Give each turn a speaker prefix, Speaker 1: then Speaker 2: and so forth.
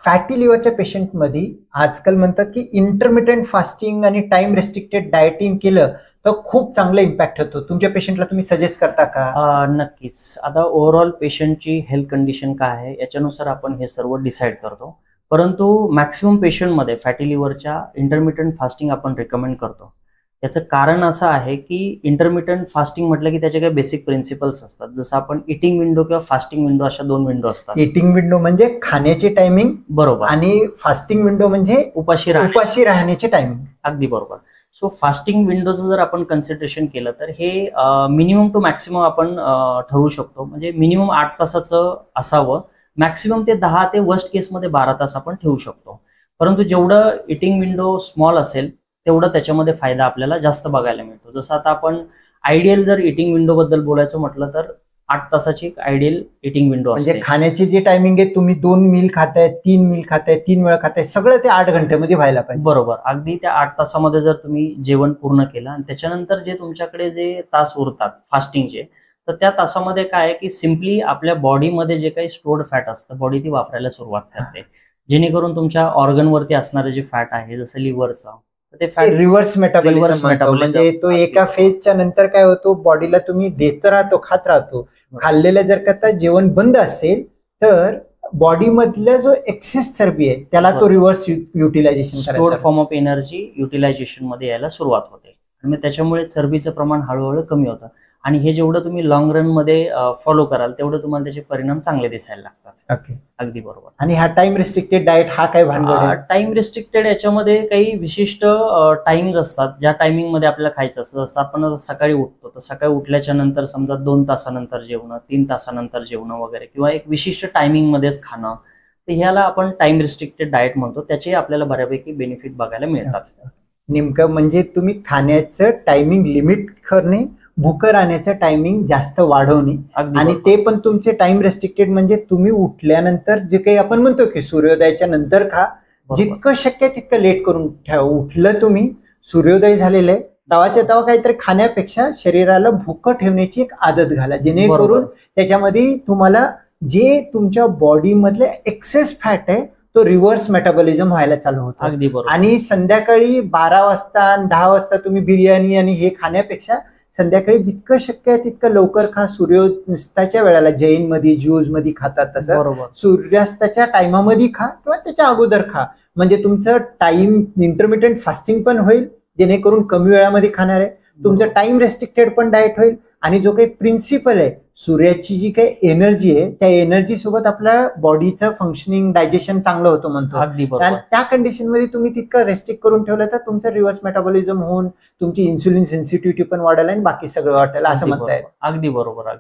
Speaker 1: Fatty लिव्हरच्या पेशंटमध्ये आजकाल म्हणतात की इंटरमिटंट फास्टिंग आणि टाइम रेस्ट्रिक्टेड डायटिंग केलं तर खूप चांगला इम्पॅक्ट होतो. तुमच्या पेशंटला तुम्ही सजेस्ट करता का?
Speaker 2: नक्कीच. आता ओव्हरऑल पेशंटची हेल्थ कंडिशन काय आहे याच्यानुसार आपण हे सर्व डिसाईड करतो. परंतु मॅक्सिमम पेशंटमध्ये फॅटी लिव्हरच्या इंटरमिटंट फास्टिंग आपण रिकमेंड करतो. याचं कारण असं आहे की इंटरमिटंट फास्टिंग म्हटलं की त्याचे काही बेसिक प्रिन्सिपल्स असतात. जसं आपण इटिंग विंडो किंवा फास्टिंग विंडो अशा 2 विंडो असतात.
Speaker 1: इटिंग विंडो म्हणजे खाण्याची टायमिंग
Speaker 2: बरोबर,
Speaker 1: आणि फास्टिंग विंडो म्हणजे
Speaker 2: उपाशी
Speaker 1: राहण्याची टायमिंग.
Speaker 2: अगदी बरोबर. सो फास्टिंग विंडोचं जर आपण कन्सिडरेशन केलं तर हे मिनिमम टू मॅक्सिमम आपण ठरवू शकतो. म्हणजे मिनिमम 8 तासाचं असावं, मॅक्सिमम ते 10 ते वर्स्ट केसमध्ये 12 तास आपण ठेवू शकतो. परंतु जेवढं इटिंग विंडो स्मॉल असेल तेवढं त्याच्यामध्ये फायदा आपल्याला जास्त बघायला मिळतो. जसं आता आपण आयडियल जर इटिंग विंडो बद्दल बोलायचं म्हटलं तर 8 तासाची एक आयडियल इटिंग विंडो असते.
Speaker 1: म्हणजे खाण्याची जी टायमिंग आहे, तुम्ही 2 मील खाताय, 3 मील खाताय, 3 वेळा खाताय, सगळं ते 8 घंट्यामध्ये व्हायला पाहिजे.
Speaker 2: बरोबर. अगदी त्या 8 तासामध्ये जर तुम्ही जेवण पूर्ण केलं आणि त्याच्यानंतर जे तुमच्याकडे जे तास उरतात फास्टिंगचे, तर त्या तासामध्ये काय आहे की सिम्पली आपल्या बॉडीमध्ये जे काही स्टोर्ड फॅट असतं बॉडी ती वापरायला सुरुवात करते, जेणेकरून तुमच्या ऑर्गनवरती असणारे जे फॅट आहे जसं लिव्हरचं, ते फॅट
Speaker 1: रिव्हर्स मेटाबॉलिझम म्हणजे तो एका फेजच्या नंतर काय होतो, बॉडीला तुम्ही देत राहतो, खात राहतो. खाल्लेलं जर का जेवण बंद असेल तर बॉडीमधला जो एक्सेस चरबी आहे त्याला तो reverse utilization
Speaker 2: stored form of energy utilization मध्ये यायला सुरुवात होते आणि मग त्याच्यामुळे चरबीचं प्रमाण हळूहळू कमी होतं. आणि हे जेवढं तुम्ही लॉंग रन मध्ये फॉलो कराल तेवढं तुम्हाला त्याचे परिणाम चांगले दिसायला लागतात.
Speaker 1: ओके,
Speaker 2: अगदी बरोबर.
Speaker 1: आणि हा टाइम रिस्ट्रिक्टेड डाएट हा काय भानगड आहे?
Speaker 2: टाइम रिस्ट्रिक्टेड याच्यामध्ये काही विशिष्ट टाइम्स असतात ज्या टायमिंग मध्ये आपल्याला खायचं असतं. जसं आपण सकाळी उठतो तर सकाळी उठल्याच्या नंतर समजा 2 तासानंतर जेवणं, 3 तासानंतर जेवणं वगैरे, किंवा एक विशिष्ट टायमिंग मध्येच खाणं, तर ह्याला आपण टाइम रिस्ट्रिक्टेड डाएट म्हणतो. त्याचे आपल्याला बऱ्यापैकी बेनिफिट बघायला मिळतात.
Speaker 1: नेमकं म्हणजे तुम्ही खाण्याचं टायमिंग लिमिट करणे, भूक राहण्याचं टायमिंग जास्त वाढवणे, आणि ते पण तुमचे टाइम रेस्ट्रिक्टेड म्हणजे तुम्ही उठल्यानंतर जे काही आपण म्हणतो की सूर्योदयाच्या नंतर खा, जितकं शक्य तितकं लेट करून ठेवा. उठलं तुम्ही, सूर्योदय झालेलं आहे, तवाच्या तवा काहीतरी खाण्यापेक्षा शरीराला भूक ठेवण्याची एक आदत घाला, जेणेकरून त्याच्यामध्ये तुम्हाला जे तुमच्या बॉडीमधले एक्सेस फॅट आहे तो रिव्हर्स मेटाबॉलिझम व्हायला चालू होतो.
Speaker 2: अगदी बरोबर.
Speaker 1: आणि संध्याकाळी 12 वाजता आणि 10 वाजता तुम्ही बिर्याणी आणि हे खाण्यापेक्षा संध्याकाळी जितकं शक्य आहे तितकं लवकर खा. सूर्यास्ताच्या वेळेला जैनमध्ये ज्यूज मध्ये खातात तसं सूर्यास्ताच्या टायमामध्ये खा किंवा त्याच्या अगोदर खा, म्हणजे तुमचं टाइम इंटरमिटंट फास्टिंग पण होईल, जेणेकरून कमी वेळामध्ये खाणार आहे, तुमचं टाइम रेस्ट्रिक्टेड पण डाएट होईल, आणि जो काही प्रिन्सिपल आहे सूर्याची जी काही एनर्जी आहे त्या एनर्जी सोबत आपल्या बॉडीचं फंक्शनिंग डायजेशन चांगलं होतं म्हणतो. आणि त्या कंडिशन मध्ये तुम्ही तितकं रेस्ट्रिक्ट करून ठेवलं तर तुमचं रिव्हर्स मेटाबॉलिझम होऊन तुमची इन्सुलिन सेन्सिटिव्हिटी पण वाढेल आणि बाकी सगळं वाटेल असं म्हणताय.
Speaker 2: अगदी बरोबर.